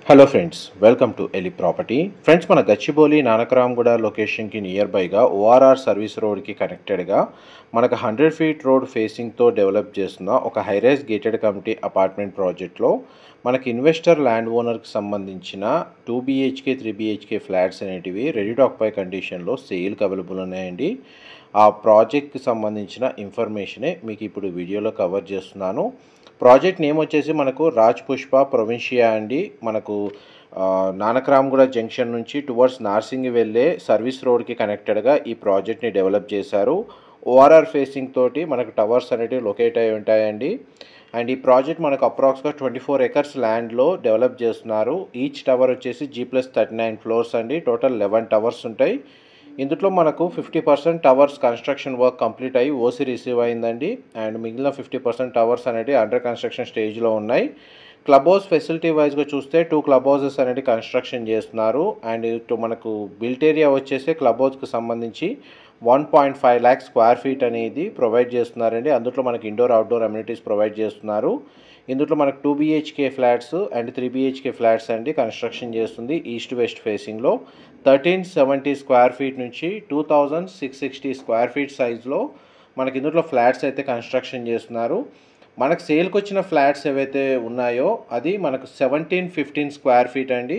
Hello friends, welcome to Eli property. Friends, మన గచ్చిబౌలి నానక్రామ్గూడ లొకేషన్కి near బైగా ORR service రోడ్కి కనెక్టెడ్గా మనకు 100 ఫీట్ రోడ్ ఫేసింగ్తో డెవలప్ చేస్తున్న ఒక హైరైజ్ గేటెడ్ కమ్యూనిటీ అపార్ట్మెంట్ ప్రాజెక్ట్లో మనకి ఇన్వెస్టర్ ల్యాండ్ ఓనర్కి సంబంధించిన 2 BHK 3 BHK ఫ్లాట్స్ అనేటివి రెడీ టు ఆక్యుపై కండిషన్లో సేల్కి అవైలబుల్ ఉన్నాయండి. ఆ ప్రాజెక్ట్కి సంబంధించిన ఇన్ఫర్మేషనే మీకు ఇప్పుడు వీడియోలో కవర్ చేస్తున్నాను. ప్రాజెక్ట్ నేమ్ వచ్చేసి మనకు రాజ్ పుష్ప ప్రొవిన్షియా అండి. మనకు నానక్రామ్గూడ జంక్షన్ నుంచి టువర్డ్స్ నార్సింగి వెళ్ళే సర్వీస్ రోడ్కి కనెక్టెడ్గా ఈ ప్రాజెక్ట్ని డెవలప్ చేశారు. ఓఆర్ఆర్ ఫేసింగ్ తోటి మనకు టవర్స్ అనేటివి లొకేట్ అయి ఉంటాయండి. అండ్ ఈ ప్రాజెక్ట్ మనకు అప్రాక్స్గా 24 ఎకర్స్ ల్యాండ్లో డెవలప్ చేస్తున్నారు. ఈచ్ టవర్ వచ్చేసి G+39 ఫ్లోర్స్ అండి. టోటల్ 11 టవర్స్ ఉంటాయి. ఇందులో మనకు 50% టవర్స్ కన్స్ట్రక్షన్ వర్క్ కంప్లీట్ అయ్యి ఓసీ రిసీవ్ అయిందండి. అండ్ మిగిలిన 50% టవర్స్ అనేవి అండర్ కన్స్ట్రక్షన్ స్టేజ్లో ఉన్నాయి. క్లబ్ హౌస్ ఫెసిలిటీ వైజ్గా చూస్తే 2 క్లబ్ హౌసెస్ అనేది కన్స్ట్రక్షన్ చేస్తున్నారు. అండ్ మనకు బిల్ట్ ఏరియా వచ్చేసి క్లబ్ హౌస్కి సంబంధించి 1.5 lakh స్క్వేర్ ఫీట్ అనేది ప్రొవైడ్ చేస్తున్నారండి. అందులో మనకి ఇండోర్ అవుట్డోర్ అమ్యూనిటీస్ ప్రొవైడ్ చేస్తున్నారు. ఇందులో మనకు 2 BHK flats and 3 BHK flats అండి కన్స్ట్రక్షన్ చేస్తుంది ఈస్ట్ వెస్ట్ ఫేసింగ్లో. 1370 స్క్వేర్ ఫీట్ నుంచి 2660 స్క్వేర్ ఫీట్ సైజ్లో మనకి ఇందులో ఫ్లాట్స్ అయితే కన్స్ట్రక్షన్ చేస్తున్నారు. మనకు సేల్కి వచ్చిన ఫ్లాట్స్ ఏవైతే ఉన్నాయో అది మనకు 1715 స్క్వేర్ ఫీట్ అండి,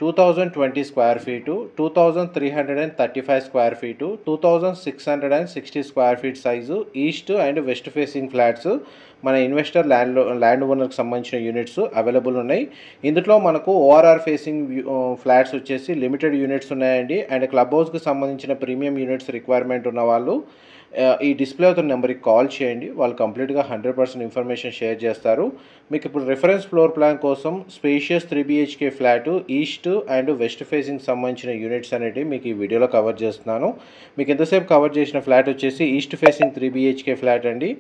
2020 square feet, 2335 square feet, 2660 square feet size east and west facing flats మన ఇన్వెస్టర్ ల్యాండ్ ఓనర్కి సంబంధించిన యూనిట్స్ అవైలబుల్ ఉన్నాయి. ఇందులో మనకు ఓఆర్ఆర్ ఫేసింగ్ ఫ్లాట్స్ వచ్చేసి లిమిటెడ్ యూనిట్స్ ఉన్నాయండి. అండ్ క్లబ్ హౌస్కి సంబంధించిన ప్రీమియం యూనిట్స్ రిక్వైర్మెంట్ ఉన్న వాళ్ళు ఈ డిస్ప్లే అవుతున్న నెంబర్కి కాల్ చేయండి. వాళ్ళు కంప్లీట్గా 100% ఇన్ఫర్మేషన్ షేర్ చేస్తారు. మీకు ఇప్పుడు రిఫరెన్స్ ఫ్లోర్ ప్లాన్ కోసం spacious 3 BHK flat east and west facing సంబంధించిన యూనిట్స్ అనేవి మీకు ఈ వీడియోలో కవర్ చేస్తున్నాను. మీకు ఎంతసేపు కవర్ చేసిన ఫ్లాట్ వచ్చేసి ఈస్ట్ ఫేసింగ్ 3 BHK ఫ్లాట్ అండి.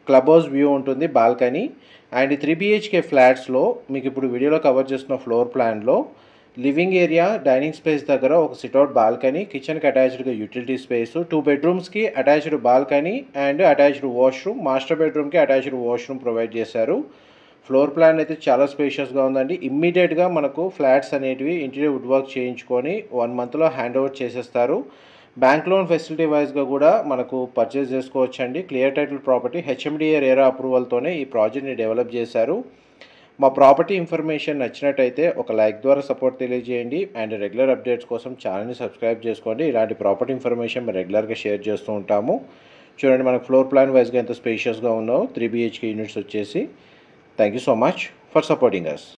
క్లబ్ హౌస్ వ్యూ ఉంటుంది, బాల్కనీ. అండ్ 3 BHK ఫ్లాట్స్లో మీకు ఇప్పుడు వీడియోలో కవర్ చేస్తున్న ఫ్లోర్ ప్లాన్లో లివింగ్ ఏరియా, డైనింగ్ స్పేస్ దగ్గర ఒక సిట్అవుట్ బాల్కనీ, కిచెన్కి అటాచ్డ్గా యూటిలిటీ స్పేస్, 2 బెడ్రూమ్స్కి attached balcony and attached washroom, master బెడ్రూమ్కి అటాచ్డ్ వాష్రూమ్ ప్రొవైడ్ చేశారు. ఫ్లోర్ ప్లాన్ అయితే చాలా స్పేషియస్గా ఉందండి. ఇమ్మీడియట్గా మనకు ఫ్లాట్స్ అనేటివి ఇంటీరియర్ వుడ్ వర్క్ చేయించుకొని 1 monthలో హ్యాండ్ ఓవర్ చేసేస్తారు. బ్యాంక్ లోన్ ఫెసిలిటీ వైజ్గా కూడా మనకు పర్చేస్ చేసుకోవచ్చండి. Clear title property HMDA RERA అప్రూవల్తోనే ఈ ప్రాజెక్ట్ని డెవలప్ చేశారు. మా ప్రాపర్టీ ఇన్ఫర్మేషన్ నచ్చినట్టయితే ఒక లైక్ ద్వారా సపోర్ట్ తెలియజేయండి. అండ్ రెగ్యులర్ అప్డేట్స్ కోసం ఛానల్ని సబ్స్క్రైబ్ చేసుకోండి. ఇలాంటి ప్రాపర్టీ ఇన్ఫర్మేషన్ మేము రెగ్యులర్గా షేర్ చేస్తూ ఉంటాము. చూడండి, మనకు ఫ్లోర్ ప్లాన్ వైజ్గా ఎంత స్పేషియస్గా ఉందో 3 BHK యూనిట్స్ వచ్చేసి. Thank you so much for supporting us.